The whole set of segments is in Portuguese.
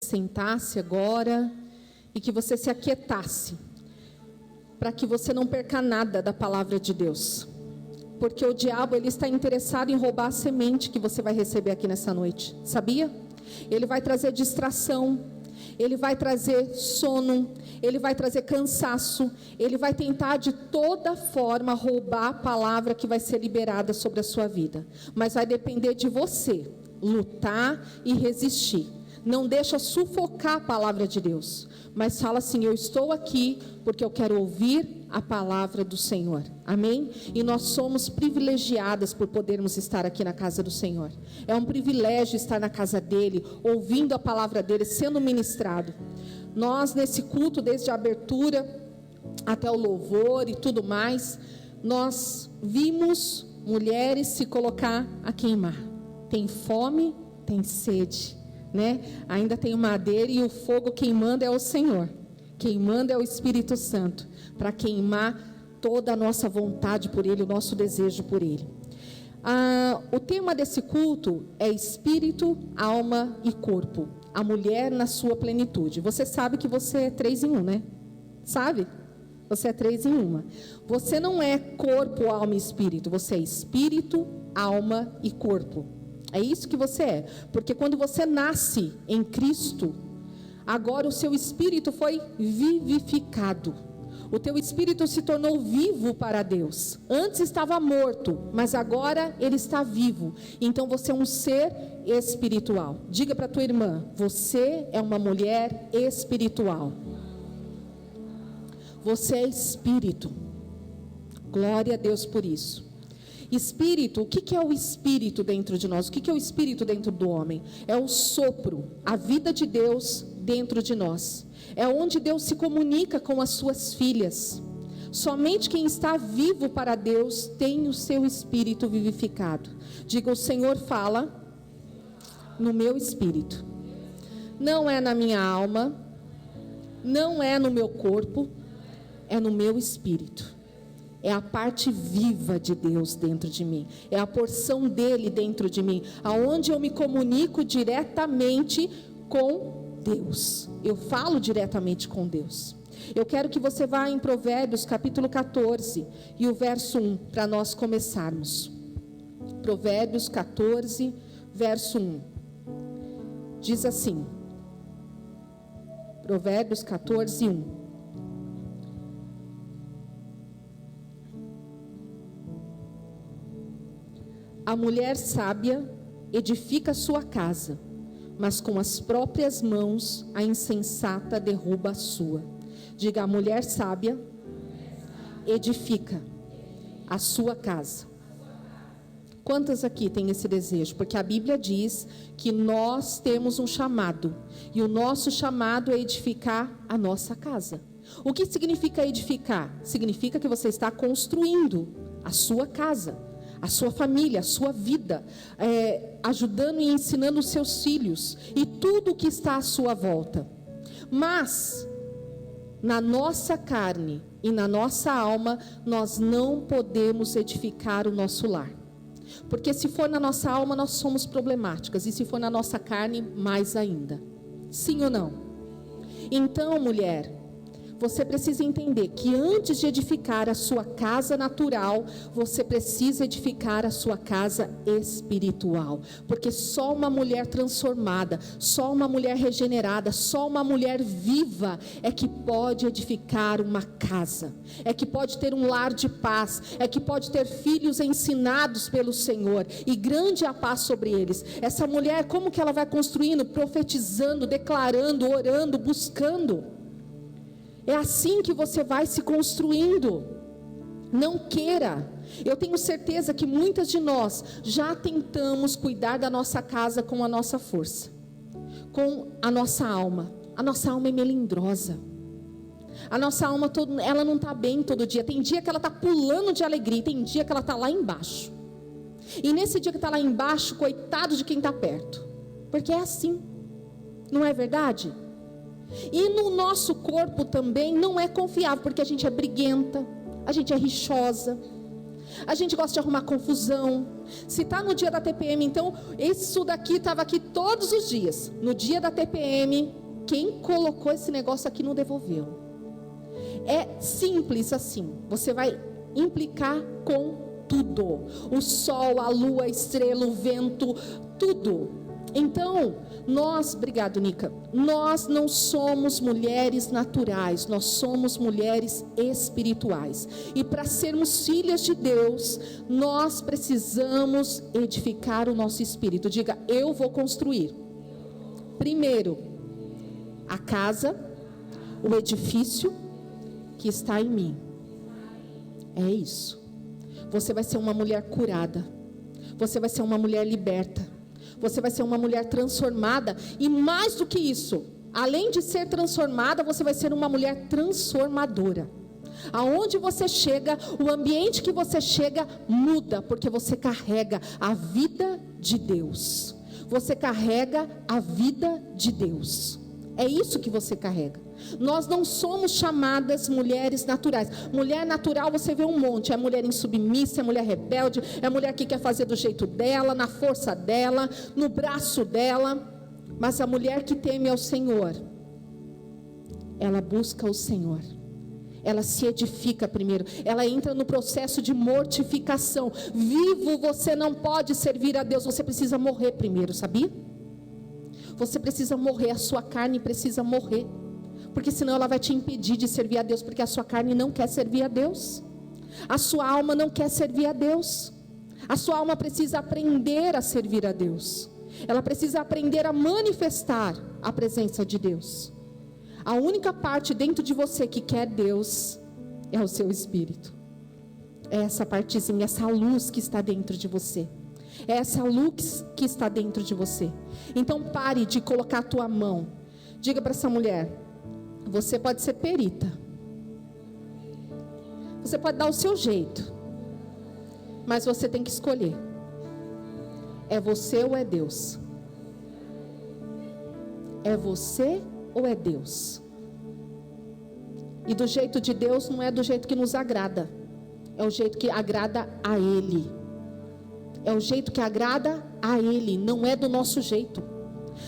sentasse agora e que você se aquietasse, para que você não perca nada da palavra de Deus, porque o diabo ele está interessado em roubar a semente que você vai receber aqui nessa noite, sabia? Ele vai trazer distração, ele vai trazer sono, ele vai trazer cansaço, ele vai tentar de toda forma roubar a palavra que vai ser liberada sobre a sua vida, mas vai depender de você lutar e resistir. Não deixa sufocar a palavra de Deus, mas fala assim: eu estou aqui porque eu quero ouvir a palavra do Senhor, amém? E nós somos privilegiadas por podermos estar aqui na casa do Senhor. É um privilégio estar na casa dele, ouvindo a palavra dele, sendo ministrado. Nós nesse culto, desde a abertura até o louvor e tudo mais, nós vimos mulheres se colocar a queimar. Tem fome, tem sede, né? Ainda tem madeira e o fogo queimando é o Senhor, queimando é o Espírito Santo, para queimar toda a nossa vontade por Ele, o nosso desejo por Ele. O tema desse culto é espírito, alma e corpo, a mulher na sua plenitude. Você sabe que você é 3 em 1, né? Sabe? Você é 3 em 1. Você não é corpo, alma e espírito, você é espírito, alma e corpo. É isso que você é, porque quando você nasce em Cristo, agora o seu espírito foi vivificado, o teu espírito se tornou vivo para Deus. Antes estava morto, mas agora ele está vivo. Então você é um ser espiritual. Diga para a tua irmã: você é uma mulher espiritual. Você é espírito. Glória a Deus por isso. Espírito, o que é o espírito dentro de nós? O que é o espírito dentro do homem? É o sopro, a vida de Deus dentro de nós. É onde Deus se comunica com as suas filhas. Somente quem está vivo para Deus tem o seu espírito vivificado. Diga: o Senhor fala no meu espírito. Não é na minha alma, não é no meu corpo, é no meu espírito. É a parte viva de Deus dentro de mim. É a porção dele dentro de mim, aonde eu me comunico diretamente com Deus. Eu falo diretamente com Deus. Eu quero que você vá em Provérbios capítulo 14 e o verso 1, para nós começarmos. Provérbios 14, verso 1. Diz assim. Provérbios 14, 1. A mulher sábia edifica sua casa, mas com as próprias mãos a insensata derruba a sua. Diga: a mulher sábia edifica a sua casa. Quantas aqui têm esse desejo? Porque a Bíblia diz que nós temos um chamado, e o nosso chamado é edificar a nossa casa. O que significa edificar? Significa que você está construindo a sua casa, a sua família, a sua vida, ajudando e ensinando os seus filhos e tudo o que está à sua volta. Mas na nossa carne e na nossa alma, nós não podemos edificar o nosso lar. Porque se for na nossa alma, nós somos problemáticas, e se for na nossa carne, mais ainda. Sim ou não? Então, mulher, você precisa entender que antes de edificar a sua casa natural, você precisa edificar a sua casa espiritual. Porque só uma mulher transformada, só uma mulher regenerada, só uma mulher viva é que pode edificar uma casa. É que pode ter um lar de paz, é que pode ter filhos ensinados pelo Senhor, e grande é a paz sobre eles. Essa mulher, como que ela vai construindo? Profetizando, declarando, orando, buscando. É assim que você vai se construindo. Não queira. Eu tenho certeza que muitas de nós já tentamos cuidar da nossa casa com a nossa força, com a nossa alma. A nossa alma é melindrosa. A nossa alma, ela não está bem todo dia. Tem dia que ela está pulando de alegria, tem dia que ela está lá embaixo. E nesse dia que está lá embaixo, coitado de quem está perto. Porque é assim. Não é verdade? E no nosso corpo também não é confiável, porque a gente é briguenta, a gente é rixosa, A gente gosta de arrumar confusão. Se está no dia da TPM, então, isso daqui estava aqui todos os dias. No dia da TPM, quem colocou esse negócio aqui não devolveu. É simples assim. Você vai implicar com tudo. O sol, a lua, a estrela, o vento, tudo. Então, obrigado, Nica, nós não somos mulheres naturais, nós somos mulheres espirituais. E para sermos filhas de Deus, nós precisamos edificar o nosso espírito. Diga, eu vou construir. Primeiro, a casa, o edifício que está em mim. É isso. Você vai ser uma mulher curada. Você vai ser uma mulher liberta. Você vai ser uma mulher transformada. E mais do que isso, além de ser transformada, você vai ser uma mulher transformadora. Aonde você chega, o ambiente que você chega muda, porque você carrega a vida de Deus. Você carrega a vida de Deus. É isso que você carrega. Nós não somos chamadas mulheres naturais. Mulher natural você vê um monte. É mulher insubmissa, é mulher rebelde, é mulher que quer fazer do jeito dela, na força dela, no braço dela. Mas a mulher que teme ao Senhor, ela busca o Senhor. Ela se edifica primeiro. Ela entra no processo de mortificação. Vivo você não pode servir a Deus. Você precisa morrer primeiro, sabia? Você precisa morrer. A sua carne precisa morrer. Porque senão ela vai te impedir de servir a Deus, porque a sua carne não quer servir a Deus. A sua alma não quer servir a Deus. A sua alma precisa aprender a servir a Deus. Ela precisa aprender a manifestar a presença de Deus. A única parte dentro de você que quer Deus é o seu espírito. É essa partezinha, essa luz que está dentro de você. É essa luz que está dentro de você. Então pare de colocar a tua mão. Diga para essa mulher: você pode ser perita. Você pode dar o seu jeito. Mas você tem que escolher. É você ou é Deus? É você ou é Deus? E do jeito de Deus não é do jeito que nos agrada. É o jeito que agrada a Ele. É o jeito que agrada a Ele. Não é do nosso jeito.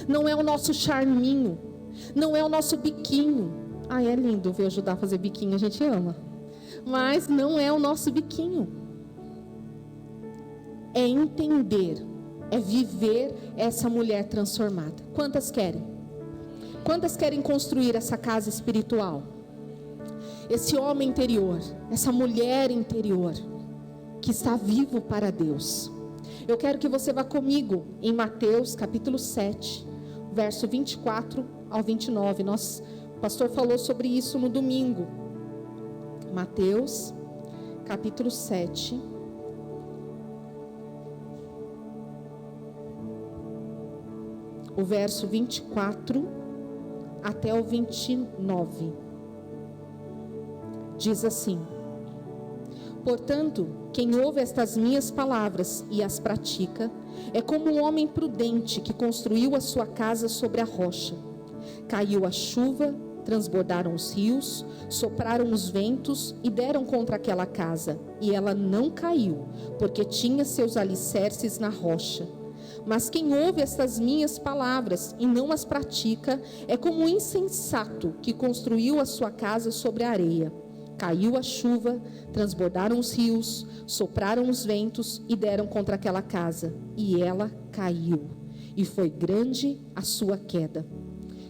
Não é o nosso charminho. Não é o nosso biquinho. É lindo ver ajudar a fazer biquinho, a gente ama. Mas não é o nosso biquinho. É entender, é viver essa mulher transformada. Quantas querem? Quantas querem construir essa casa espiritual? Esse homem interior, essa mulher interior, que está vivo para Deus. Eu quero que você vá comigo em Mateus capítulo 7, verso 24 ao 29. O pastor falou sobre isso no domingo. Mateus, capítulo 7. O verso 24 até o 29. Diz assim: portanto, quem ouve estas minhas palavras e as pratica, é como um homem prudente que construiu a sua casa sobre a rocha. Caiu a chuva, transbordaram os rios, sopraram os ventos e deram contra aquela casa, e ela não caiu, porque tinha seus alicerces na rocha. Mas quem ouve estas minhas palavras e não as pratica, é como um insensato que construiu a sua casa sobre a areia. Caiu a chuva, transbordaram os rios, sopraram os ventos e deram contra aquela casa, e ela caiu, e foi grande a sua queda.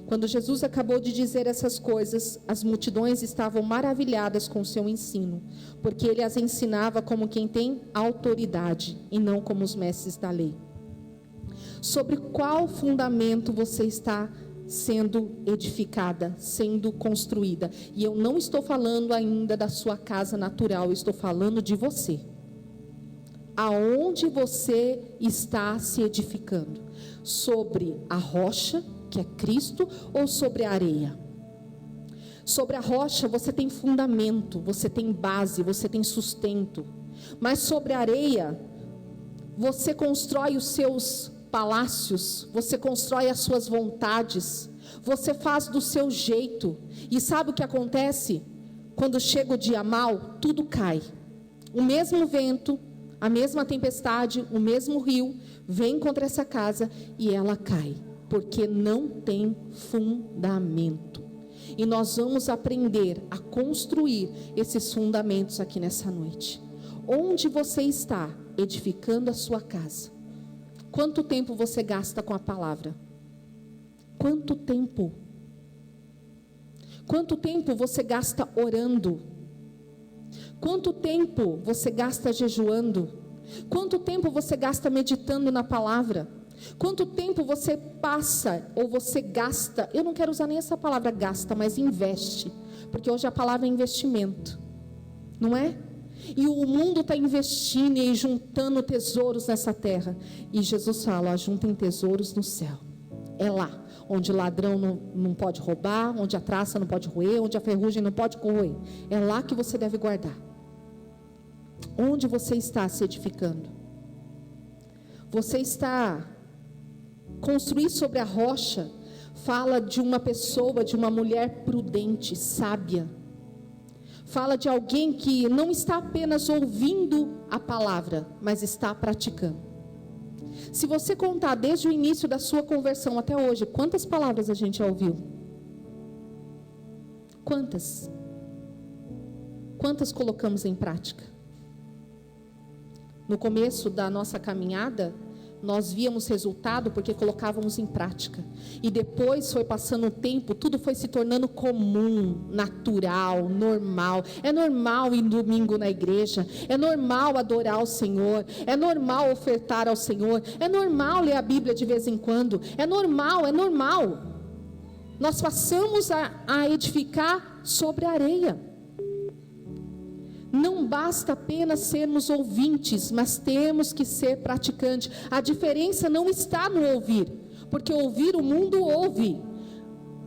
Quando Jesus acabou de dizer essas coisas, as multidões estavam maravilhadas com o seu ensino, porque ele as ensinava como quem tem autoridade e não como os mestres da lei. Sobre qual fundamento você está sendo edificada, sendo construída? E eu não estou falando ainda da sua casa natural, eu estou falando de você. Aonde você está se edificando? Sobre a rocha, que é Cristo, ou sobre a areia? Sobre a rocha você tem fundamento, você tem base, você tem sustento. Mas sobre a areia, você constrói os seus palácios, você constrói as suas vontades, você faz do seu jeito. E sabe o que acontece? Quando chega o dia mau, tudo cai. O mesmo vento, a mesma tempestade, o mesmo rio, vem contra essa casa e ela cai, porque não tem fundamento. E nós vamos aprender a construir esses fundamentos aqui nessa noite. Onde você está edificando a sua casa? Quanto tempo você gasta com a palavra? Quanto tempo? Quanto tempo você gasta orando? Quanto tempo você gasta jejuando? Quanto tempo você gasta meditando na palavra? Quanto tempo você passa ou você gasta? Eu não quero usar nem essa palavra gasta, mas investe. Porque hoje a palavra é investimento, não é? E o mundo está investindo e juntando tesouros nessa terra. E Jesus fala, juntem tesouros no céu. É lá, onde o ladrão não pode roubar, onde a traça não pode roer, onde a ferrugem não pode corroer. É lá que você deve guardar. Onde você está se edificando? Você está... Construir sobre a rocha fala de uma pessoa, de uma mulher prudente, sábia. Fala de alguém que não está apenas ouvindo a palavra, mas está praticando. Se você contar desde o início da sua conversão até hoje, quantas palavras a gente já ouviu? Quantas? Quantas colocamos em prática? No começo da nossa caminhada, nós víamos resultado porque colocávamos em prática. E depois foi passando o tempo, tudo foi se tornando comum, natural, normal. É normal ir domingo na igreja, é normal adorar o Senhor, é normal ofertar ao Senhor, é normal ler a Bíblia de vez em quando, é normal, é normal. Nós passamos a edificar sobre a areia. Não basta apenas sermos ouvintes, mas temos que ser praticantes. A diferença não está no ouvir, porque ouvir o mundo ouve.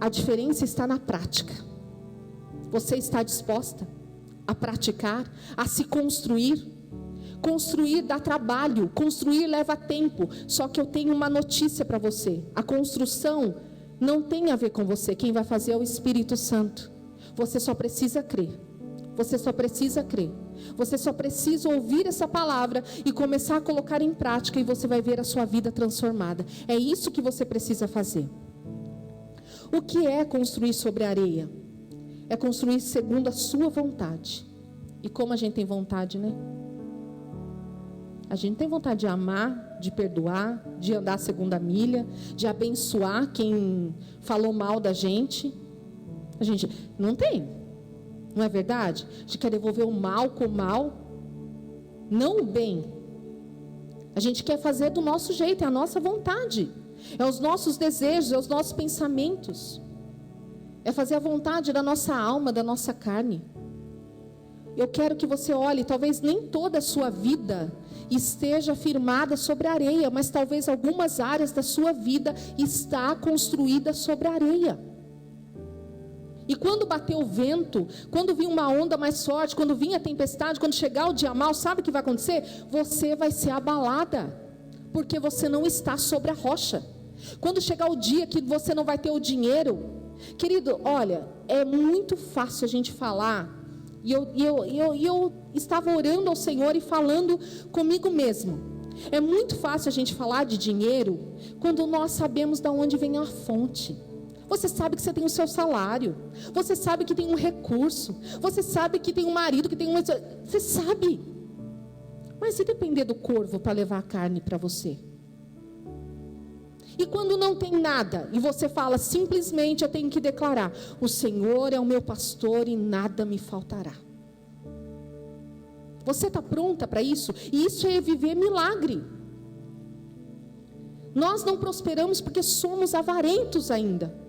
A diferença está na prática. Você está disposta a praticar, a se construir? Construir dá trabalho, construir leva tempo. Só que eu tenho uma notícia para você: a construção não tem a ver com você, quem vai fazer é o Espírito Santo. Você só precisa crer. Você só precisa crer. Você só precisa ouvir essa palavra e começar a colocar em prática, e você vai ver a sua vida transformada. É isso que você precisa fazer. O que é construir sobre a areia? É construir segundo a sua vontade. E como a gente tem vontade, né? A gente tem vontade de amar, de perdoar, de andar a segunda milha, de abençoar quem falou mal da gente. A gente não tem. Não é verdade? A gente quer devolver o mal com o mal, não o bem. A gente quer fazer do nosso jeito, é a nossa vontade, é os nossos desejos, é os nossos pensamentos, é fazer a vontade da nossa alma, da nossa carne. Eu quero que você olhe, talvez nem toda a sua vida esteja firmada sobre a areia, mas talvez algumas áreas da sua vida está construída sobre a areia. E quando bater o vento, quando vir uma onda mais forte, quando vir a tempestade, quando chegar o dia mau, sabe o que vai acontecer? Você vai ser abalada, porque você não está sobre a rocha. Quando chegar o dia que você não vai ter o dinheiro, querido, olha, é muito fácil a gente falar, e eu estava orando ao Senhor e falando comigo mesmo. É muito fácil a gente falar de dinheiro, quando nós sabemos de onde vem a fonte. Você sabe que você tem o seu salário. Você sabe que tem um recurso. Você sabe que tem um marido, que tem um... Você sabe. Mas se depender do corvo para levar a carne para você? E quando não tem nada, e você fala simplesmente, eu tenho que declarar: o Senhor é o meu pastor e nada me faltará. Você está pronta para isso? E isso é viver milagre. Nós não prosperamos porque somos avarentos ainda.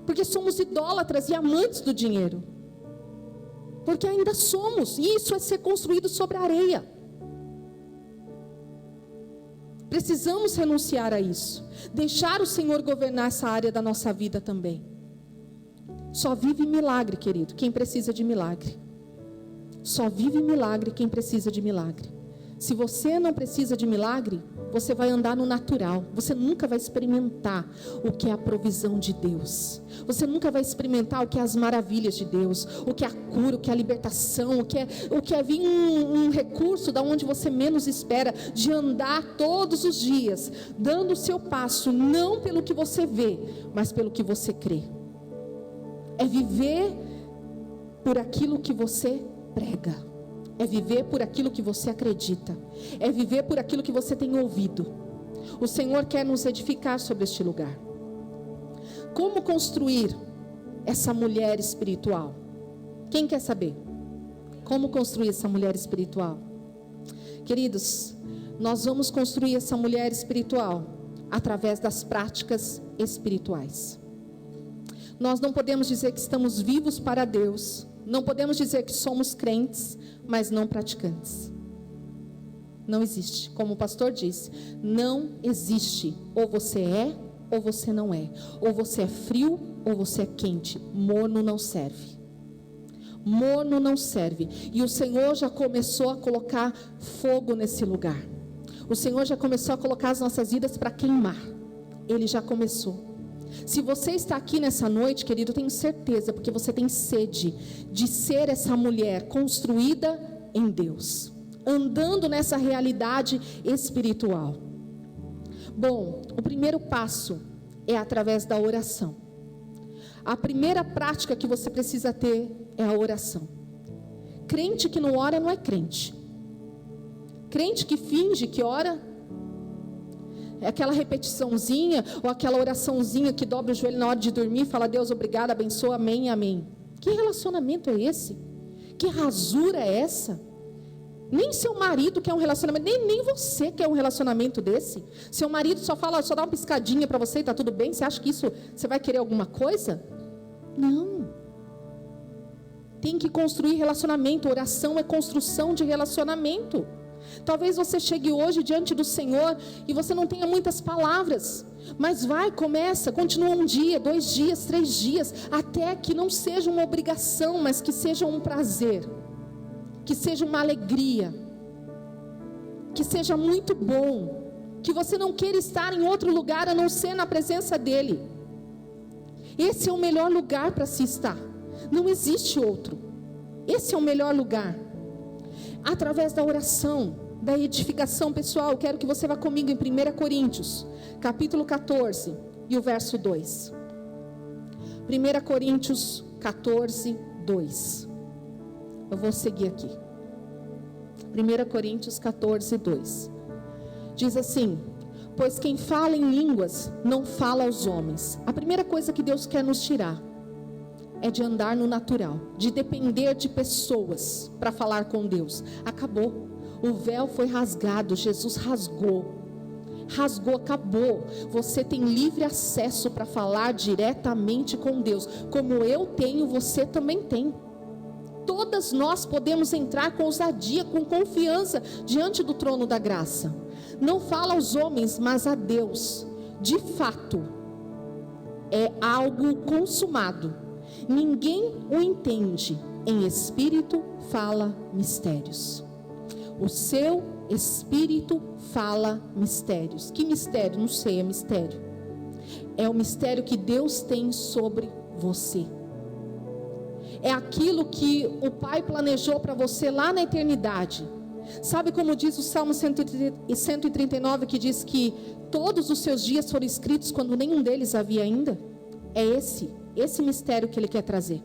Porque somos idólatras e amantes do dinheiro. Porque ainda somos. E isso é ser construído sobre a areia. Precisamos renunciar a isso. Deixar o Senhor governar essa área da nossa vida também. Só vive milagre, querido, quem precisa de milagre. Só vive milagre quem precisa de milagre. Se você não precisa de milagre, você vai andar no natural. Você nunca vai experimentar o que é a provisão de Deus. Você nunca vai experimentar o que é as maravilhas de Deus, o que é a cura, o que é a libertação, o que é vir um recurso da onde você menos espera, de andar todos os dias, dando o seu passo, não pelo que você vê, mas pelo que você crê. É viver por aquilo que você prega. É viver por aquilo que você acredita. É viver por aquilo que você tem ouvido. O Senhor quer nos edificar sobre este lugar. Como construir essa mulher espiritual? Quem quer saber? Como construir essa mulher espiritual? Queridos, nós vamos construir essa mulher espiritual através das práticas espirituais. Nós não podemos dizer que estamos vivos para Deus. Não podemos dizer que somos crentes, mas não praticantes. Não existe. Como o pastor disse, não existe. Ou você é, ou você não é. Ou você é frio, ou você é quente. Morno não serve. Morno não serve. E o Senhor já começou a colocar fogo nesse lugar. O Senhor já começou a colocar as nossas vidas para queimar. Ele já começou. Se você está aqui nessa noite, querido, eu tenho certeza, porque você tem sede de ser essa mulher construída em Deus, andando nessa realidade espiritual. Bom, o primeiro passo é através da oração. A primeira prática que você precisa ter é a oração. Crente que não ora não é crente. Crente que finge que ora, é aquela repetiçãozinha, ou aquela oraçãozinha que dobra o joelho na hora de dormir e fala: Deus, obrigado, abençoa, amém, amém. Que relacionamento é esse? Que rasura é essa? Nem seu marido quer um relacionamento, nem você quer um relacionamento desse. Seu marido só fala, só dá uma piscadinha para você e está tudo bem. Você acha que isso, você vai querer alguma coisa? Não. Tem que construir relacionamento. Oração é construção de relacionamento. Talvez você chegue hoje diante do Senhor e você não tenha muitas palavras, mas começa, continua 1 dia, 2 dias, 3 dias, até que não seja uma obrigação, mas que seja um prazer, que seja uma alegria, que seja muito bom, que você não queira estar em outro lugar a não ser na presença dEle. Esse é o melhor lugar para se estar, não existe outro. Esse é o melhor lugar. Através da oração, da edificação pessoal, quero que você vá comigo em 1 Coríntios, capítulo 14 e o verso 2. 1 Coríntios 14, 2. Eu vou seguir aqui. 1 Coríntios 14, 2. Diz assim: pois quem fala em línguas não fala aos homens. A primeira coisa que Deus quer nos tirar é de andar no natural, de depender de pessoas para falar com Deus. Acabou. O véu foi rasgado, Jesus rasgou, acabou. Você tem livre acesso para falar diretamente com Deus. Como eu tenho, você também tem. Todas nós podemos entrar com ousadia, com confiança diante do trono da graça. Não fala aos homens, mas a Deus. De fato, é algo consumado. Ninguém o entende. Em espírito fala mistérios. O seu espírito fala mistérios. Que mistério? Não sei, é mistério. É o mistério que Deus tem sobre você. É aquilo que o Pai planejou para você lá na eternidade. Sabe como diz o Salmo 139, que diz que todos os seus dias foram escritos quando nenhum deles havia ainda? É esse mistério que Ele quer trazer.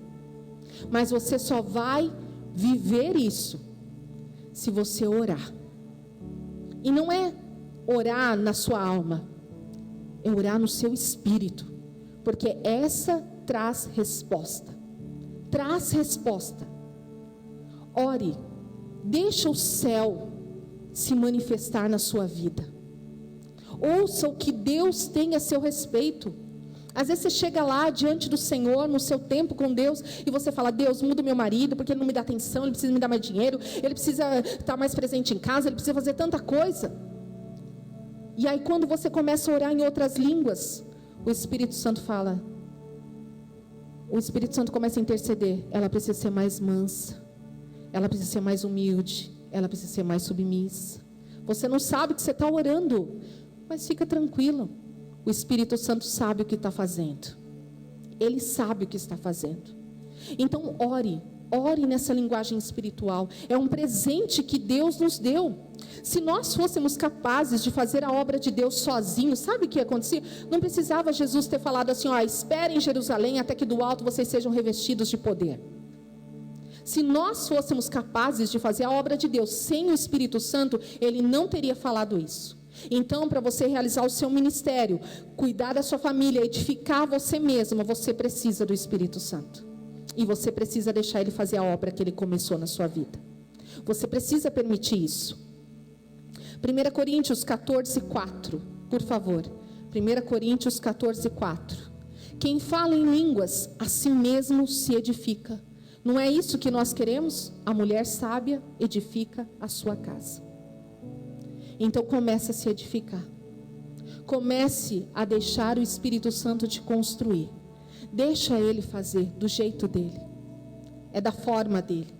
Mas você só vai viver isso se você orar. E não é orar na sua alma, é orar no seu espírito, porque essa traz resposta. Traz resposta. Ore, deixa o céu se manifestar na sua vida. Ouça o que Deus tem a seu respeito. Às vezes você chega lá diante do Senhor, no seu tempo com Deus, e você fala: Deus, muda meu marido, porque ele não me dá atenção, ele precisa me dar mais dinheiro, ele precisa estar mais presente em casa, ele precisa fazer tanta coisa. E aí quando você começa a orar em outras línguas, o Espírito Santo fala, o Espírito Santo começa a interceder. Ela precisa ser mais mansa, ela precisa ser mais humilde, ela precisa ser mais submissa. Você não sabe que você está orando, mas fica tranquilo. O Espírito Santo sabe o que está fazendo. Ele sabe o que está fazendo. Então ore nessa linguagem espiritual. É um presente que Deus nos deu. Se nós fôssemos capazes de fazer a obra de Deus sozinhos, sabe o que acontecia? Não precisava Jesus ter falado assim, esperem em Jerusalém até que do alto vocês sejam revestidos de poder. Se nós fôssemos capazes de fazer a obra de Deus sem o Espírito Santo, Ele não teria falado isso. Então, para você realizar o seu ministério, cuidar da sua família, edificar você mesma, você precisa do Espírito Santo. E você precisa deixar Ele fazer a obra que Ele começou na sua vida. Você precisa permitir isso. 1 Coríntios 14:4, por favor. 1 Coríntios 14:4. Quem fala em línguas, assim mesmo se edifica. Não é isso que nós queremos? A mulher sábia edifica a sua casa. Então comece a se edificar. Comece a deixar o Espírito Santo te construir. Deixa Ele fazer do jeito dele. É da forma dele.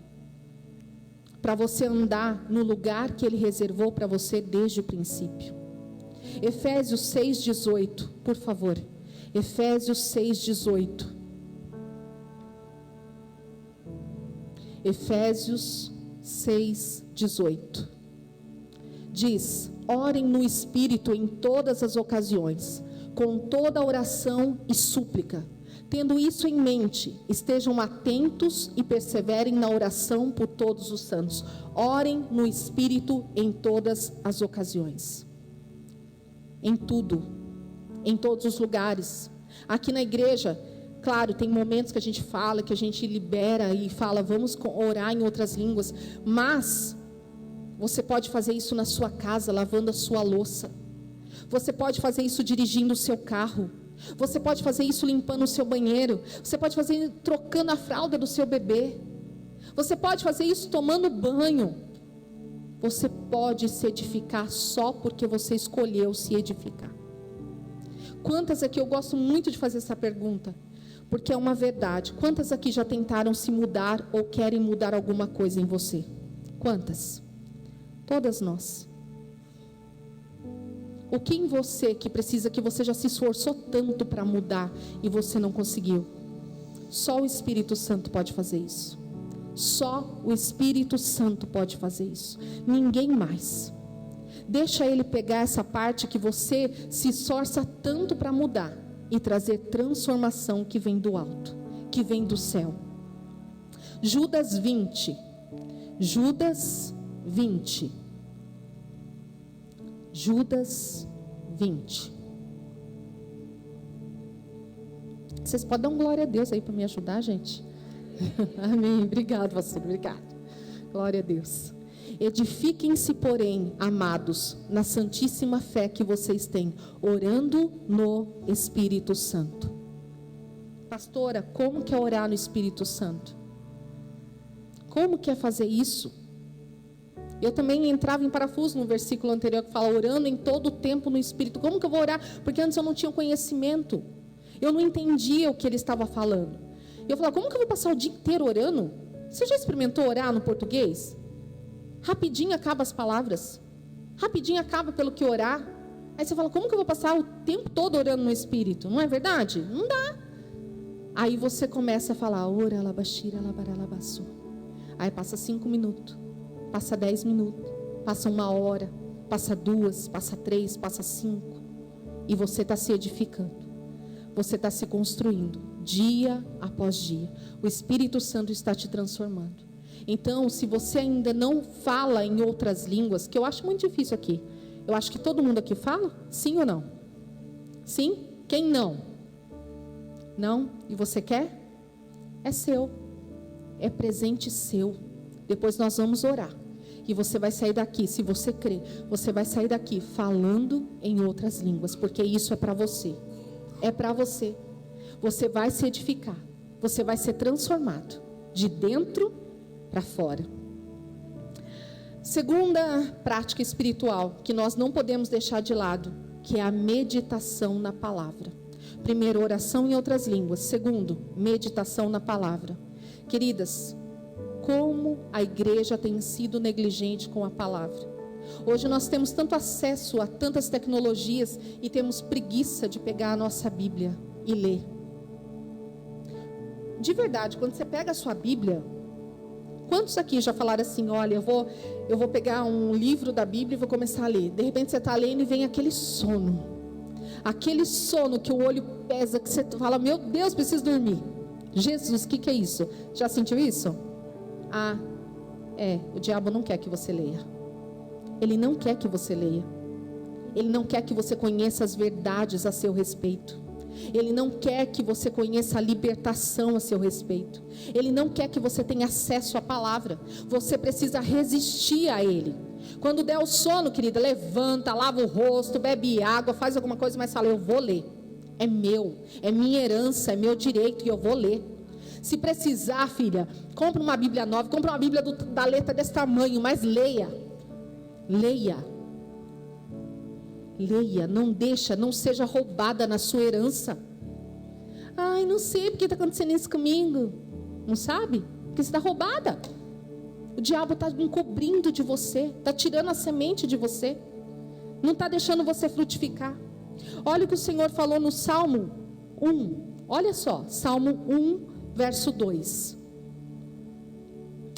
Para você andar no lugar que Ele reservou para você desde o princípio. Efésios 6:18, por favor. Efésios 6:18. Efésios 6:18. Diz: orem no Espírito em todas as ocasiões, com toda oração e súplica. Tendo isso em mente, estejam atentos e perseverem na oração por todos os santos. Orem no Espírito em todas as ocasiões. Em tudo, em todos os lugares. Aqui na igreja, claro, tem momentos que a gente fala, que a gente libera e fala, vamos orar em outras línguas. Mas você pode fazer isso na sua casa, lavando a sua louça. Você pode fazer isso dirigindo o seu carro. Você pode fazer isso limpando o seu banheiro. Você pode fazer isso trocando a fralda do seu bebê. Você pode fazer isso tomando banho. Você pode se edificar só porque você escolheu se edificar. Quantas aqui, eu gosto muito de fazer essa pergunta, porque é uma verdade. Quantas aqui já tentaram se mudar ou querem mudar alguma coisa em você? Quantas? Todas nós. O que em você que precisa, que você já se esforçou tanto para mudar e você não conseguiu? Só o Espírito Santo pode fazer isso. Só o Espírito Santo pode fazer isso. Ninguém mais. Deixa Ele pegar essa parte que você se esforça tanto para mudar e trazer transformação que vem do alto, que vem do céu. Judas 20. Judas 20. Judas 20. Vocês podem dar um glória a Deus aí para me ajudar, gente? Amém. Obrigado, pastor. Obrigado. Glória a Deus. Edifiquem-se, porém, amados, na santíssima fé que vocês têm, orando no Espírito Santo. Pastora, como que é orar no Espírito Santo? Como que é fazer isso? Eu também entrava em parafuso no versículo anterior que fala, orando em todo o tempo no Espírito. Como que eu vou orar? Porque antes eu não tinha conhecimento. Eu não entendia o que ele estava falando. Eu falava, como que eu vou passar o dia inteiro orando? Você já experimentou orar no português? Rapidinho acaba as palavras. Rapidinho acaba pelo que orar. Aí você fala, como que eu vou passar o tempo todo orando no Espírito? Não é verdade? Não dá. Aí você começa a falar, ora labashira labaralabaçu. Aí passa 5 minutos. Passa 10 minutos, passa 1 hora, passa 2, passa 3, passa 5. E você está se edificando. Você está se construindo, dia após dia. O Espírito Santo está te transformando. Então, se você ainda não fala em outras línguas, que eu acho muito difícil aqui. Eu acho que todo mundo aqui fala? Sim ou não? Sim? Quem não? Não? E você quer? É seu. É presente seu. Depois nós vamos orar. E você vai sair daqui, se você crer, você vai sair daqui falando em outras línguas, porque isso é para você. É para você. Você vai se edificar. Você vai ser transformado de dentro para fora. Segunda prática espiritual que nós não podemos deixar de lado, que é a meditação na palavra. Primeiro, oração em outras línguas. Segundo, meditação na palavra. Queridas, como a igreja tem sido negligente com a palavra. Hoje nós temos tanto acesso a tantas tecnologias e temos preguiça de pegar a nossa Bíblia e ler. De verdade, quando você pega a sua Bíblia, quantos aqui já falaram assim, olha, eu vou pegar um livro da Bíblia e vou começar a ler. De repente você está lendo e vem aquele sono que o olho pesa, que você fala, meu Deus, preciso dormir. Jesus, o que é isso? Já sentiu isso? O diabo não quer que você leia. Ele não quer que você leia. Ele não quer que você conheça as verdades a seu respeito. Ele não quer que você conheça a libertação a seu respeito. Ele não quer que você tenha acesso à palavra. Você precisa resistir a ele. Quando der o sono, querida, levanta, lava o rosto, bebe água, faz alguma coisa, mas fala, eu vou ler. É meu, é minha herança, é meu direito e eu vou ler. Se precisar, filha, compra uma Bíblia nova, compra uma Bíblia da letra desse tamanho, mas leia. Leia, não seja roubada na sua herança. Não sei porque está acontecendo isso comigo. Não sabe? Porque você está roubada. O diabo está encobrindo de você, está tirando a semente de você, não está deixando você frutificar. Olha o que o Senhor falou no Salmo 1, olha só, Salmo 1, verso 2.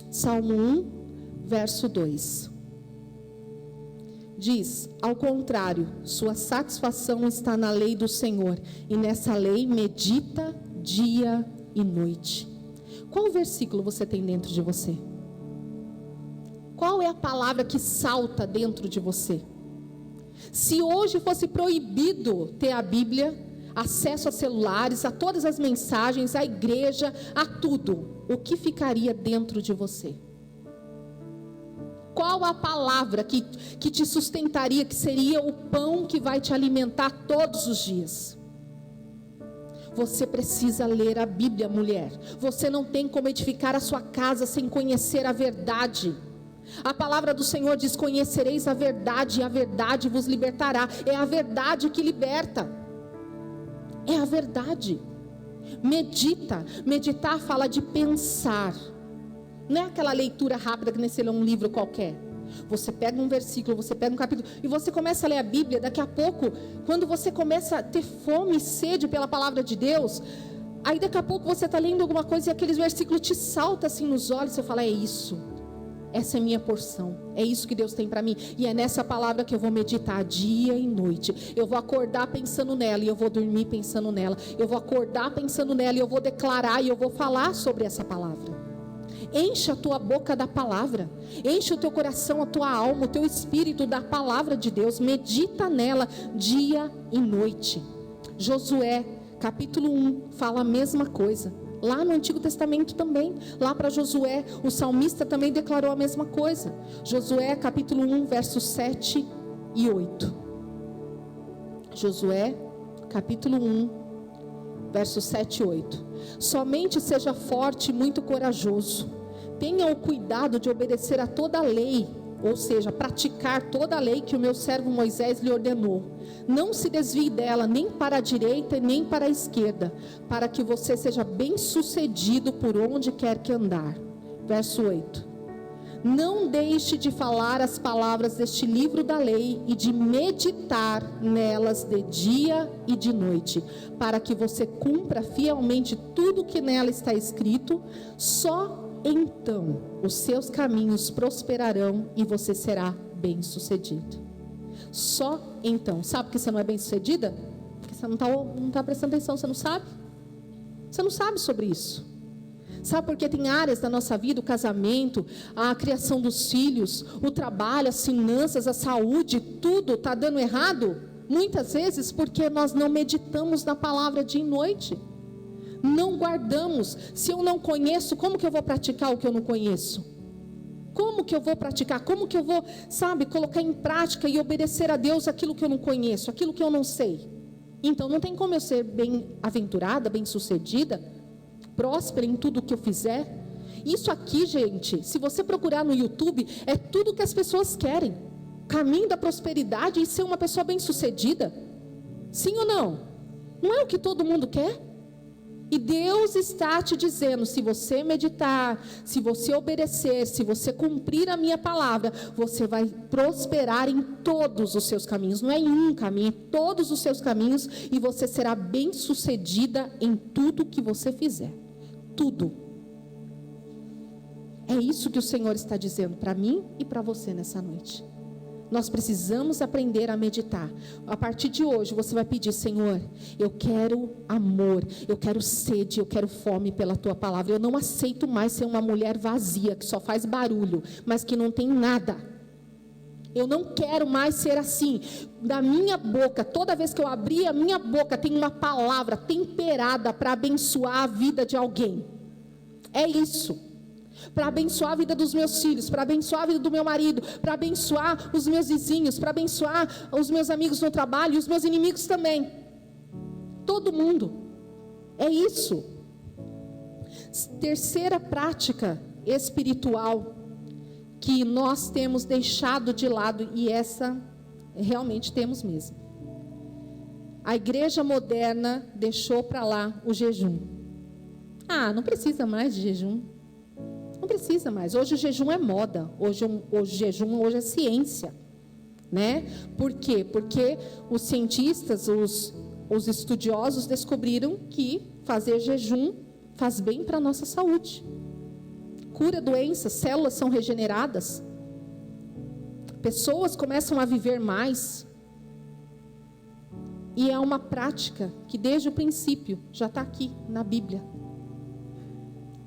Salmo 1, verso 2. Diz, ao contrário, sua satisfação está na lei do Senhor, e nessa lei medita dia e noite. Qual versículo você tem dentro de você? Qual é a palavra que salta dentro de você? Se hoje fosse proibido ter a Bíblia, acesso a celulares, a todas as mensagens, à igreja, a tudo, o que ficaria dentro de você? Qual a palavra que te sustentaria, que seria o pão que vai te alimentar todos os dias? Você precisa ler a Bíblia, mulher. Você não tem como edificar a sua casa sem conhecer a verdade. A palavra do Senhor diz, conhecereis a verdade e a verdade vos libertará. É a verdade que liberta. É a verdade. Meditar fala de pensar. Não é aquela leitura rápida que nem se lê um livro qualquer. Você pega um versículo, você pega um capítulo e você começa a ler a Bíblia. Daqui a pouco, quando você começa a ter fome e sede pela palavra de Deus, aí daqui a pouco você está lendo alguma coisa e aqueles versículos te saltam assim nos olhos. Você fala, é isso, essa é minha porção, é isso que Deus tem para mim. E é nessa palavra que eu vou meditar dia e noite. Eu vou acordar pensando nela e eu vou dormir pensando nela. Eu vou acordar pensando nela e eu vou declarar e eu vou falar sobre essa palavra. Enche a tua boca da palavra, enche o teu coração, a tua alma, o teu espírito da palavra de Deus. Medita nela dia e noite. Josué capítulo 1 fala a mesma coisa. Lá no Antigo Testamento também, lá para Josué, o salmista também declarou a mesma coisa. Josué capítulo 1 versos 7 e 8. Josué capítulo 1 versos 7 e 8. Somente seja forte e muito corajoso. Tenha o cuidado de obedecer a toda a lei, ou seja, praticar toda a lei que o meu servo Moisés lhe ordenou. Não se desvie dela, nem para a direita nem para a esquerda, para que você seja bem sucedido por onde quer que andar. Verso 8. Não deixe de falar as palavras deste livro da lei e de meditar nelas de dia e de noite, para que você cumpra fielmente tudo que nela está escrito. Só então os seus caminhos prosperarão e você será bem-sucedido. Só então. Sabe por que você não é bem-sucedida? Porque você não está prestando atenção, você não sabe. Você não sabe sobre isso. Sabe por que tem áreas da nossa vida, o casamento, a criação dos filhos, o trabalho, as finanças, a saúde, tudo está dando errado? Muitas vezes porque nós não meditamos na palavra dia e noite. Não guardamos. Se eu não conheço, como que eu vou praticar o que eu não conheço? Como que eu vou praticar? Como que eu vou, colocar em prática e obedecer a Deus aquilo que eu não conheço, aquilo que eu não sei? Então não tem como eu ser bem-aventurada, bem-sucedida, próspera em tudo que eu fizer. Isso aqui, gente, se você procurar no YouTube, é tudo que as pessoas querem. Caminho da prosperidade e ser uma pessoa bem-sucedida. Sim ou não? Não é o que todo mundo quer? E Deus está te dizendo, se você meditar, se você obedecer, se você cumprir a minha palavra, você vai prosperar em todos os seus caminhos. Não é em um caminho, é em todos os seus caminhos. E você será bem-sucedida em tudo que você fizer. Tudo. É isso que o Senhor está dizendo para mim e para você nessa noite. Nós precisamos aprender a meditar. A partir de hoje você vai pedir: Senhor, eu quero amor, eu quero sede, eu quero fome pela tua palavra. Eu não aceito mais ser uma mulher vazia, que só faz barulho, mas que não tem nada. Eu não quero mais ser assim. Da minha boca, toda vez que eu abrir a minha boca, tem uma palavra temperada para abençoar a vida de alguém. É isso. Para abençoar a vida dos meus filhos, para abençoar a vida do meu marido, para abençoar os meus vizinhos, para abençoar os meus amigos no trabalho e os meus inimigos também. Todo mundo. É isso. Terceira prática espiritual que nós temos deixado de lado, e essa realmente temos mesmo. A igreja moderna deixou para lá o jejum. Não precisa mais de jejum. Não precisa mais. Hoje o jejum é moda. Hoje é ciência, né? Por quê? Porque os cientistas, os estudiosos descobriram que fazer jejum faz bem para a nossa saúde. Cura doenças, células são regeneradas. Pessoas começam a viver mais. E é uma prática que desde o princípio já está aqui na Bíblia.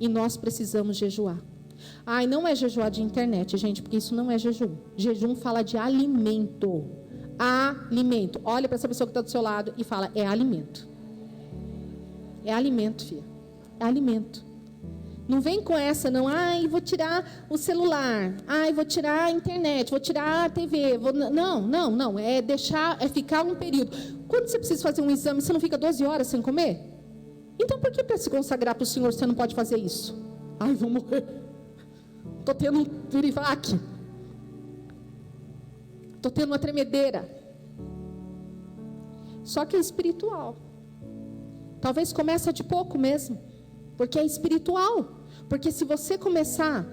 E nós precisamos jejuar. E não é jejuar de internet, gente, porque isso não é jejum. Jejum fala de alimento. Alimento. Olha para essa pessoa que está do seu lado e fala: é alimento. É alimento, filha. É alimento. Não vem com essa, não. Vou tirar o celular. Vou tirar a internet. Vou tirar a TV. Não. É ficar um período. Quando você precisa fazer um exame, você não fica 12 horas sem comer? Então, por que para se consagrar para o Senhor você não pode fazer isso? Vou morrer. Estou tendo um pirivaque. Estou tendo uma tremedeira. Só que é espiritual. Talvez comece de pouco mesmo. Porque é espiritual. Porque se você começar,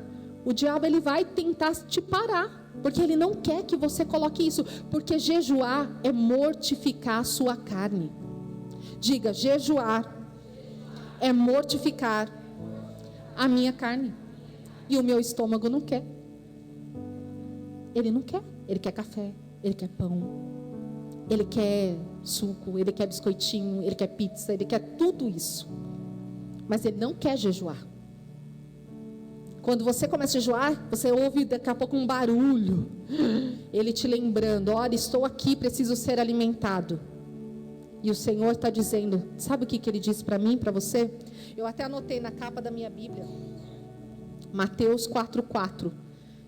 o diabo ele vai tentar te parar. Porque ele não quer que você coloque isso. Porque jejuar é mortificar a sua carne. Diga: jejuar é mortificar a minha carne. E o meu estômago não quer. Ele não quer. Ele quer café, ele quer pão, ele quer suco, ele quer biscoitinho, ele quer pizza, ele quer tudo isso. Mas ele não quer jejuar. Quando você começa a jejuar, você ouve daqui a pouco um barulho. Ele te lembrando: olha, estou aqui, preciso ser alimentado. E o Senhor está dizendo, sabe o que ele disse para mim, para você? Eu até anotei na capa da minha Bíblia. Mateus 4,4.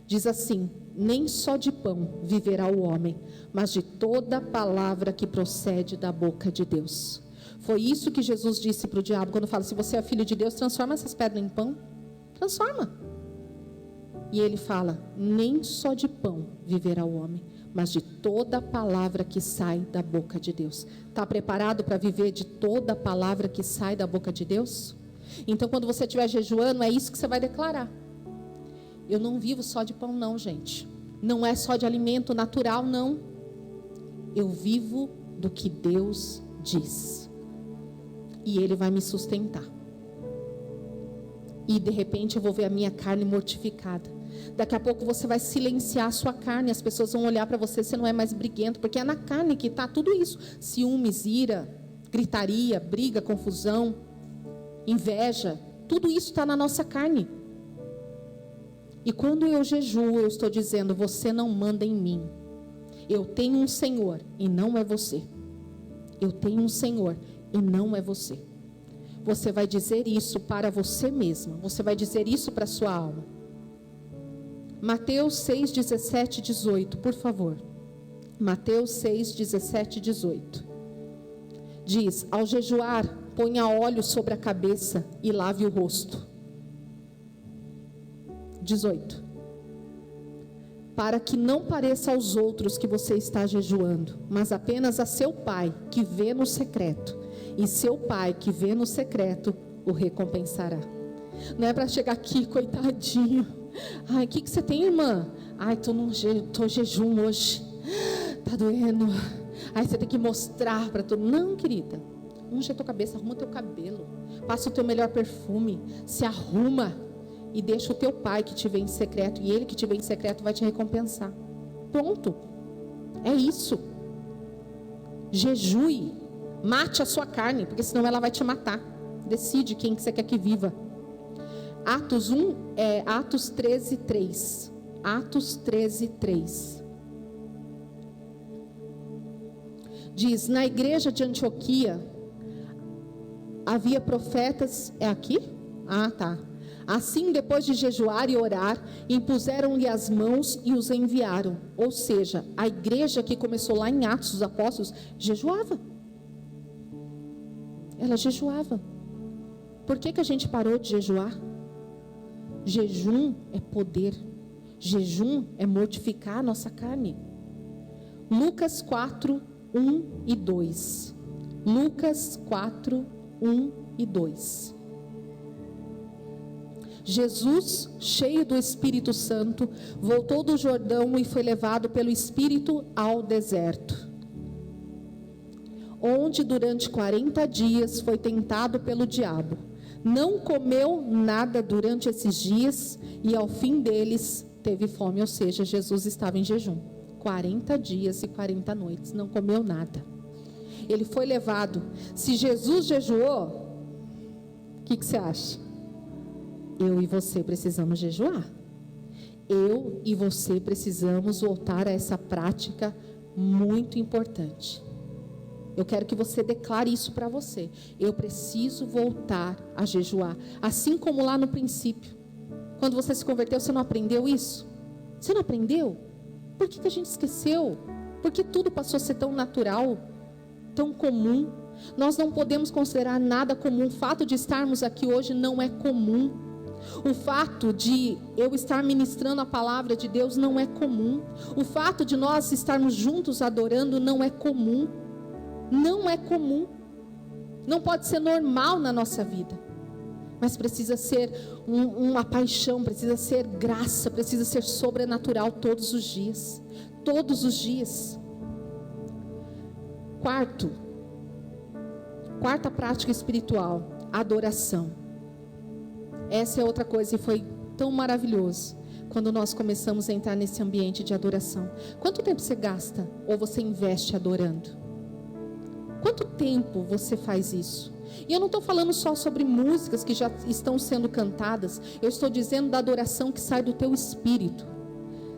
Diz assim: nem só de pão viverá o homem, mas de toda palavra que procede da boca de Deus. Foi isso que Jesus disse para o diabo, quando fala: se você é filho de Deus, transforma essas pedras em pão. Transforma. E ele fala: nem só de pão viverá o homem, mas de toda palavra que sai da boca de Deus. Está preparado para viver de toda palavra que sai da boca de Deus? Então, quando você estiver jejuando, é isso que você vai declarar. Eu não vivo só de pão, não, gente. Não é só de alimento natural, não. Eu vivo do que Deus diz. E Ele vai me sustentar. E de repente eu vou ver a minha carne mortificada. Daqui a pouco você vai silenciar a sua carne. As pessoas vão olhar para você, você não é mais briguento. Porque é na carne que está tudo isso. Ciúmes, ira, gritaria, briga, confusão, inveja. Tudo isso está na nossa carne. E quando eu jejuo, eu estou dizendo: você não manda em mim. Eu tenho um Senhor e não é você. Eu tenho um Senhor e não é você. Você vai dizer isso para você mesma. Você vai dizer isso para a sua alma. Mateus 6, 17 e 18, por favor. Mateus 6, 17 e 18. Diz: ao jejuar, ponha óleo sobre a cabeça e lave o rosto. 18. Para que não pareça aos outros que você está jejuando, mas apenas a seu pai, que vê no secreto. e seu pai que vê no secreto o recompensará. Não é para chegar aqui, coitadinho. Ai, o que você tem, irmã? Ai, tô jejum hoje. Tá doendo. Aí você tem que mostrar para todo mundo. Não, querida. Unge a tua cabeça, arruma o teu cabelo. Passa o teu melhor perfume. Se arruma. E deixa o teu pai que te vê em secreto. E ele que te vê em secreto vai te recompensar. Pronto. É isso. Jejue. Mate a sua carne, porque senão ela vai te matar. Decide quem que você quer que viva. Atos 13:3. Atos 13:3. Diz: na igreja de Antioquia havia profetas. É aqui? Ah, tá. Assim, depois de jejuar e orar, impuseram-lhe as mãos e os enviaram. Ou seja, a igreja que começou lá em Atos dos Apóstolos jejuava. Ela jejuava. Por que a gente parou de jejuar? Jejum é poder. Jejum é mortificar a nossa carne. Lucas 4, 1 e 2. Lucas 4, 1 e 2. Jesus, cheio do Espírito Santo, voltou do Jordão e foi levado pelo Espírito ao deserto, onde durante 40 dias foi tentado pelo diabo. Não comeu nada durante esses dias e ao fim deles teve fome, ou seja, Jesus estava em jejum. 40 dias e 40 noites, não comeu nada. Ele foi levado. Se Jesus jejuou, o que você acha? Eu e você precisamos jejuar. Eu e você precisamos voltar a essa prática muito importante. Eu quero que você declare isso para você. Eu preciso voltar a jejuar. Assim como lá no princípio. Quando você se converteu, você não aprendeu isso? Você não aprendeu? Por que a gente esqueceu? Porque tudo passou a ser tão natural, tão comum. Nós não podemos considerar nada comum. O fato de estarmos aqui hoje não é comum. O fato de eu estar ministrando a palavra de Deus não é comum. O fato de nós estarmos juntos adorando não é comum. Não é comum. Não pode ser normal na nossa vida. Mas precisa ser uma paixão, precisa ser graça, precisa ser sobrenatural todos os dias. Todos os dias. Quarta prática espiritual, adoração. Essa é outra coisa e foi tão maravilhoso quando nós começamos a entrar nesse ambiente de adoração. Quanto tempo você gasta ou você investe adorando? Quanto tempo você faz isso? E eu não estou falando só sobre músicas que já estão sendo cantadas. Eu estou dizendo da adoração que sai do teu espírito.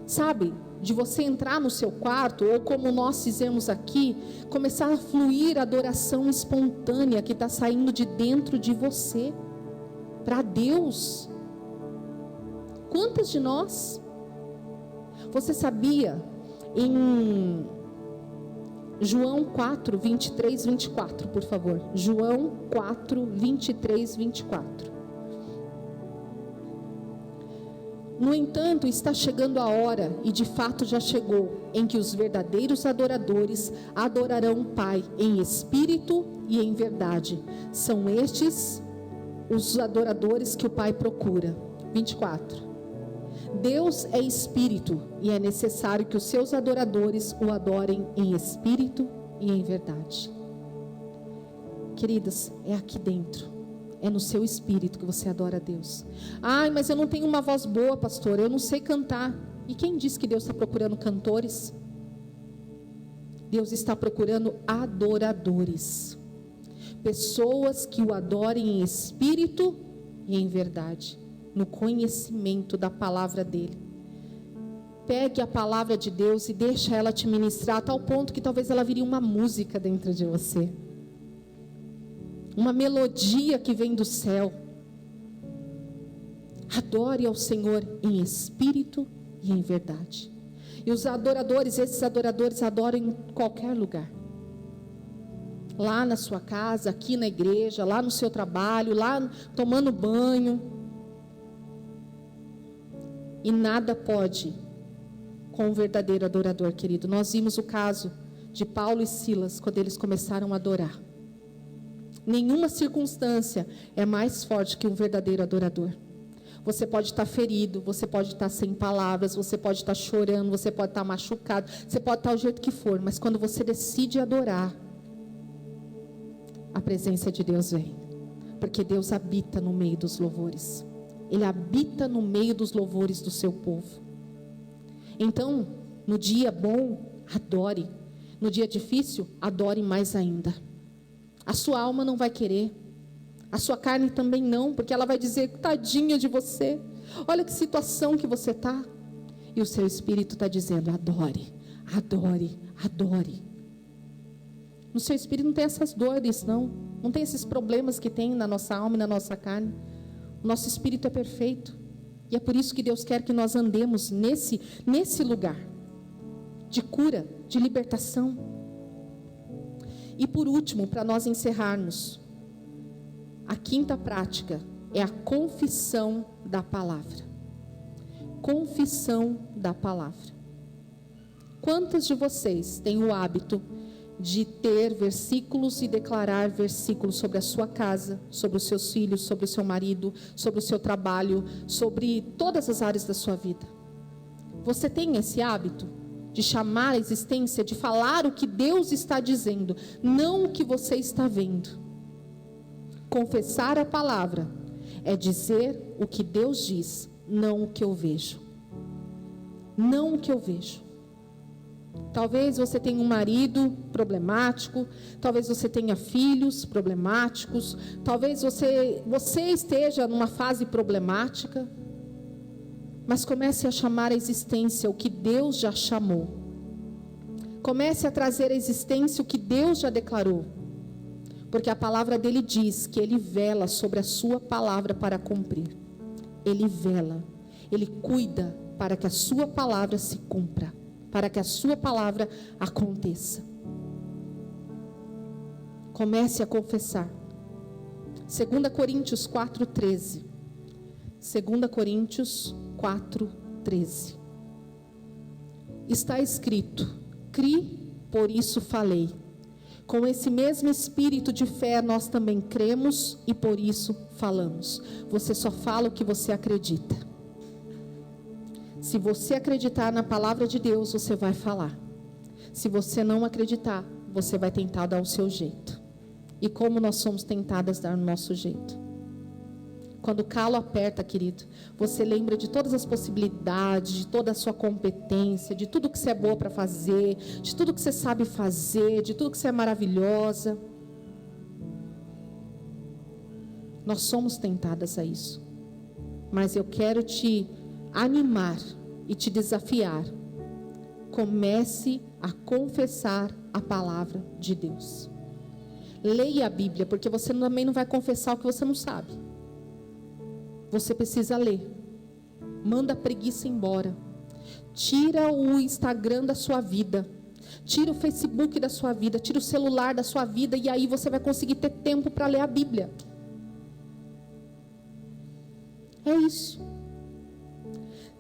Sabe? De você entrar no seu quarto, ou como nós fizemos aqui, começar a fluir a adoração espontânea que está saindo de dentro de você. Para Deus. Quantas de nós? Você sabia em João 4, 23, 24, por favor. João 4, 23, 24. No entanto, está chegando a hora, e de fato já chegou, em que os verdadeiros adoradores adorarão o Pai em espírito e em verdade. São estes os adoradores que o Pai procura. 24. Deus é espírito e é necessário que os seus adoradores o adorem em espírito e em verdade. Queridas, é aqui dentro, é no seu espírito que você adora a Deus. Ai, mas eu não tenho uma voz boa, pastor, eu não sei cantar. E quem disse que Deus está procurando cantores? Deus está procurando adoradores. Pessoas que o adorem em espírito e em verdade, no conhecimento da palavra dele. Pegue a palavra de Deus e deixa ela te ministrar a tal ponto que talvez ela vire uma música dentro de você, uma melodia que vem do céu. Adore ao Senhor em espírito e em verdade. E os adoradores, esses adoradores adoram em qualquer lugar. Lá na sua casa, aqui na igreja, lá no seu trabalho, lá tomando banho. E nada pode com um verdadeiro adorador, querido. Nós vimos o caso de Paulo e Silas, quando eles começaram a adorar. Nenhuma circunstância é mais forte que um verdadeiro adorador. Você pode estar ferido, você pode estar sem palavras, você pode estar chorando, você pode estar machucado, você pode estar do jeito que for, mas quando você decide adorar, a presença de Deus vem, porque Deus habita no meio dos louvores. Ele habita no meio dos louvores do seu povo. Então, no dia bom, adore. No dia difícil, adore mais ainda. A sua alma não vai querer. A sua carne também não, porque ela vai dizer, tadinha de você. Olha que situação que você está. E o seu espírito está dizendo, adore, adore, adore. No seu espírito não tem essas dores, não. Não tem esses problemas que tem na nossa alma e na nossa carne. O nosso espírito é perfeito. E é por isso que Deus quer que nós andemos nesse lugar de cura, de libertação. E por último, para nós encerrarmos, a quinta prática é a confissão da palavra. Confissão da palavra. Quantos de vocês têm o hábito de ter versículos e declarar versículos sobre a sua casa, sobre os seus filhos, sobre o seu marido, sobre o seu trabalho, sobre todas as áreas da sua vida? Você tem esse hábito de chamar a existência, de falar o que Deus está dizendo, não o que você está vendo? Confessar a palavra é dizer o que Deus diz, não o que eu vejo. Não o que eu vejo. Talvez você tenha um marido problemático, talvez você tenha filhos problemáticos, talvez você esteja numa fase problemática, mas comece a chamar à existência o que Deus já chamou. Comece a trazer à existência o que Deus já declarou. Porque a palavra dele diz que ele vela sobre a sua palavra para cumprir. Ele vela, ele cuida para que a sua palavra se cumpra, para que a sua palavra aconteça. Comece a confessar. 2 Coríntios 4:13. 2 Coríntios 4:13. Está escrito: cri, por isso falei. Com esse mesmo espírito de fé nós também cremos e por isso falamos. Você só fala o que você acredita. Se você acreditar na palavra de Deus, você vai falar. Se você não acreditar, você vai tentar dar o seu jeito. E como nós somos tentadas a dar o nosso jeito? Quando o calo aperta, querido, você lembra de todas as possibilidades, de toda a sua competência, de tudo que você é boa para fazer, de tudo que você sabe fazer, de tudo que você é maravilhosa. Nós somos tentadas a isso. Mas eu quero te animar e te desafiar. Comece a confessar a palavra de Deus. Leia a Bíblia, porque você também não vai confessar o que você não sabe. Você precisa ler. Manda a preguiça embora. Tira o Instagram da sua vida. Tira o Facebook da sua vida. Tira o celular da sua vida. E aí você vai conseguir ter tempo para ler a Bíblia. É isso.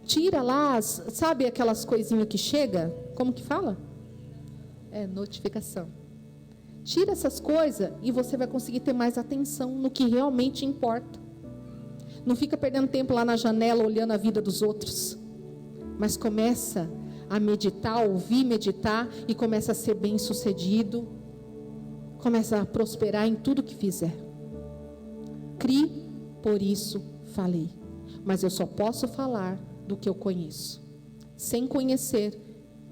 Tira lá, sabe aquelas coisinhas que chega? Como que fala? É notificação. Tira essas coisas e você vai conseguir ter mais atenção no que realmente importa. Não fica perdendo tempo lá na janela olhando a vida dos outros. Mas começa a meditar, ouvir meditar e começa a ser bem sucedido. Começa a prosperar em tudo que fizer. Cri, por isso falei. Mas eu só posso falar do que eu conheço. Sem conhecer,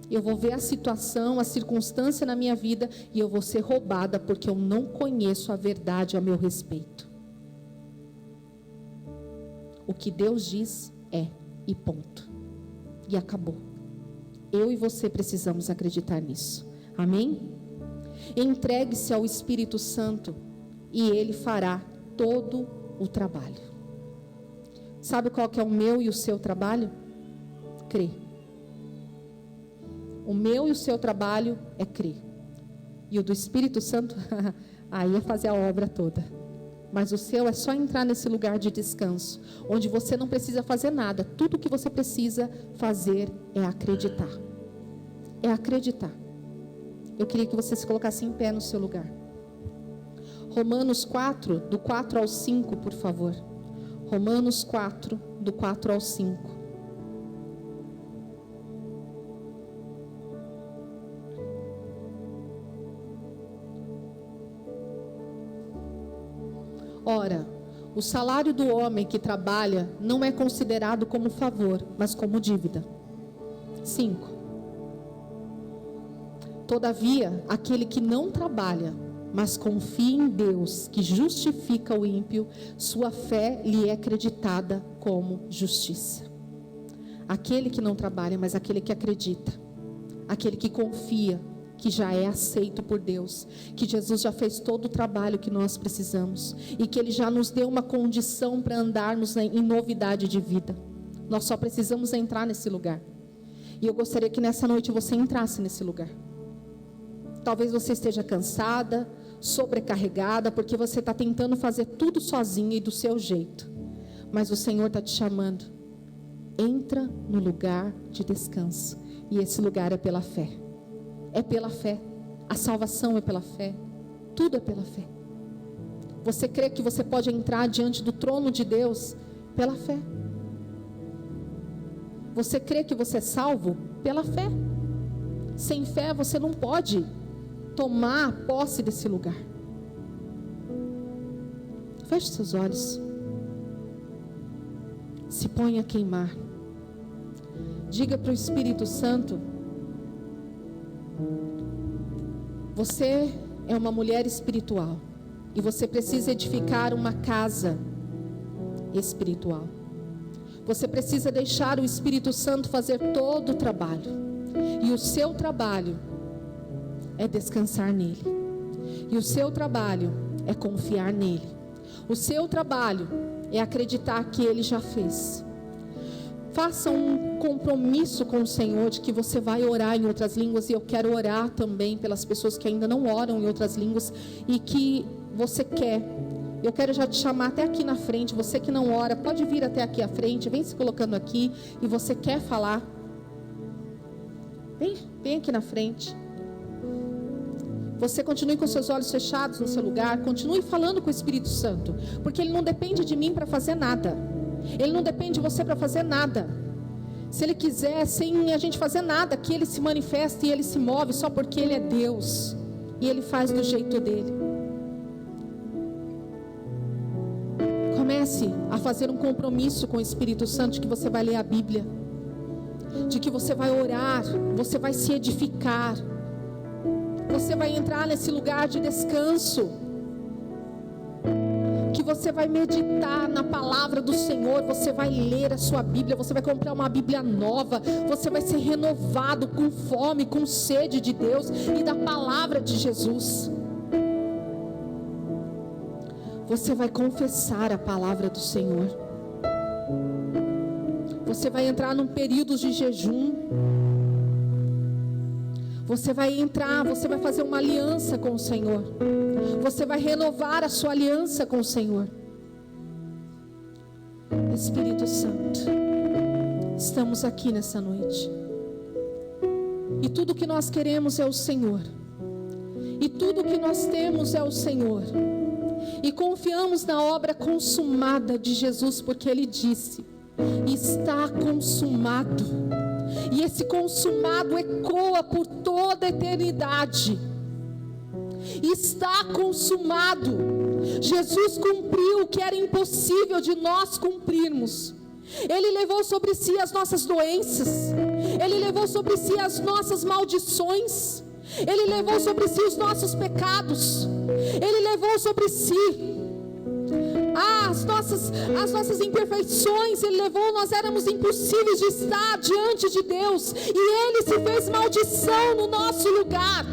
eu vou ver a situação, a circunstância na minha vida e eu vou ser roubada porque eu não conheço a verdade a meu respeito. O que Deus diz é, e ponto. E acabou. Eu e você precisamos acreditar nisso. Amém? Entregue-se ao Espírito Santo e Ele fará todo o trabalho. Sabe qual que é o meu e o seu trabalho? Crer. O meu e o seu trabalho é crer. E o do Espírito Santo, aí é fazer a obra toda. Mas o seu é só entrar nesse lugar de descanso, onde você não precisa fazer nada. Tudo o que você precisa fazer é acreditar. É acreditar. Eu queria que você se colocasse em pé no seu lugar. Romanos 4, do 4 ao 5, por favor. Romanos 4, do 4 ao 5. Ora, o salário do homem que trabalha não é considerado como favor, mas como dívida. 5. Todavia, aquele que não trabalha, mas confia em Deus, que justifica o ímpio, sua fé lhe é acreditada como justiça. Aquele que não trabalha, mas aquele que acredita, aquele que confia, que já é aceito por Deus, que Jesus já fez todo o trabalho que nós precisamos, e que Ele já nos deu uma condição para andarmos em novidade de vida. Nós só precisamos entrar nesse lugar. E eu gostaria que nessa noite você entrasse nesse lugar. Talvez você esteja cansada, sobrecarregada, porque você está tentando fazer tudo sozinha e do seu jeito. Mas o Senhor está te chamando. Entra no lugar de descanso. E esse lugar é pela fé. É pela fé. A salvação é pela fé. Tudo é pela fé. Você crê que você pode entrar diante do trono de Deus pela fé? Você crê que você é salvo pela fé? Sem fé você não pode tomar posse desse lugar. Feche seus olhos. Se ponha a queimar. Diga para o Espírito Santo: você é uma mulher espiritual e você precisa edificar uma casa espiritual. Você precisa deixar o Espírito Santo fazer todo o trabalho. E o seu trabalho é descansar nele. E o seu trabalho é confiar nele. O seu trabalho é acreditar que ele já fez. Faça um compromisso com o Senhor de que você vai orar em outras línguas. E eu quero orar também pelas pessoas que ainda não oram em outras línguas e que você quer. Eu quero já te chamar até aqui na frente. Você que não ora, pode vir até aqui à frente. Vem se colocando aqui. E você quer falar, vem aqui na frente. Você continue com seus olhos fechados no seu lugar. Continue falando com o Espírito Santo, porque ele não depende de mim para fazer nada. Ele não depende de você para fazer nada. Se ele quiser, sem a gente fazer nada, que ele se manifeste e ele se move só porque ele é Deus. E ele faz do jeito dele. Comece a fazer um compromisso com o Espírito Santo de que você vai ler a Bíblia, de que você vai orar, você vai se edificar, você vai entrar nesse lugar de descanso, que você vai meditar na palavra do Senhor, você vai ler a sua Bíblia, você vai comprar uma Bíblia nova, você vai ser renovado com fome, com sede de Deus e da palavra de Jesus. Você vai confessar a palavra do Senhor. Você vai entrar num período de jejum. Você vai entrar, você vai fazer uma aliança com o Senhor. Você vai renovar a sua aliança com o Senhor. Espírito Santo, estamos aqui nessa noite. E tudo que nós queremos é o Senhor. E tudo que nós temos é o Senhor. E confiamos na obra consumada de Jesus, porque Ele disse: está consumado. E esse consumado ecoa por toda a eternidade. Está consumado. Jesus cumpriu o que era impossível de nós cumprirmos. Ele levou sobre si as nossas doenças. Ele levou sobre si as nossas maldições. Ele levou sobre si os nossos pecados. Ele levou sobre si as nossas imperfeições. Ele levou, nós éramos impossíveis de estar diante de Deus, e Ele se fez maldição no nosso lugar,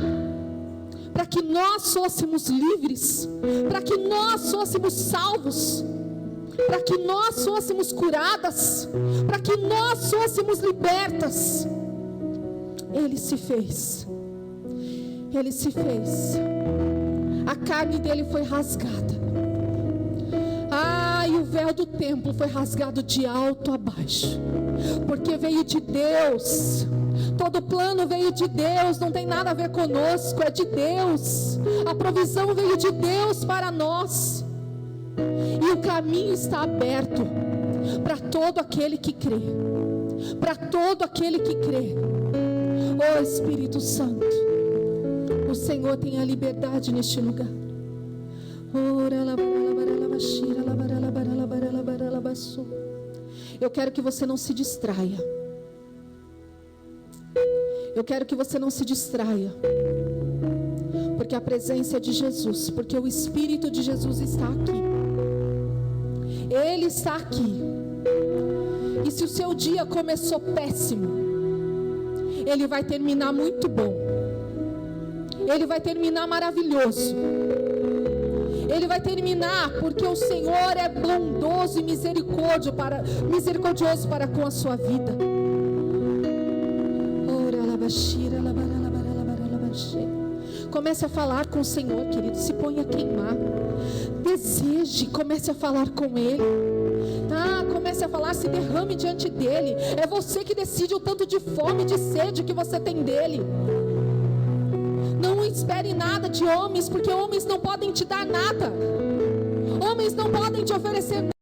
para que nós fôssemos livres, para que nós fôssemos salvos, para que nós fôssemos curadas, para que nós fôssemos libertas. Ele se fez. Ele se fez. A carne dele foi rasgada. E o véu do templo foi rasgado de alto a baixo, porque veio de Deus Todo plano veio de Deus, não tem nada a ver conosco, é de Deus. A provisão veio de Deus para nós. E o caminho está aberto para todo aquele que crê. Para todo aquele que crê. Oh Espírito Santo, o Senhor tem a liberdade neste lugar. Eu quero que você não se distraia. Eu quero que você não se distraia. Porque a presença é de Jesus, porque o Espírito de Jesus está aqui. Ele está aqui. E se o seu dia começou péssimo, ele vai terminar muito bom. Ele vai terminar maravilhoso. Ele vai terminar porque o Senhor é bondoso e misericordioso para com a sua vida. Comece a falar com o Senhor, querido. Se ponha a queimar. Deseje, comece a falar com Ele. Comece a falar, se derrame diante dEle. É você que decide o tanto de fome e de sede que você tem dEle. Não espere nada de homens, porque homens não podem te dar nada. Homens não podem te oferecer nada.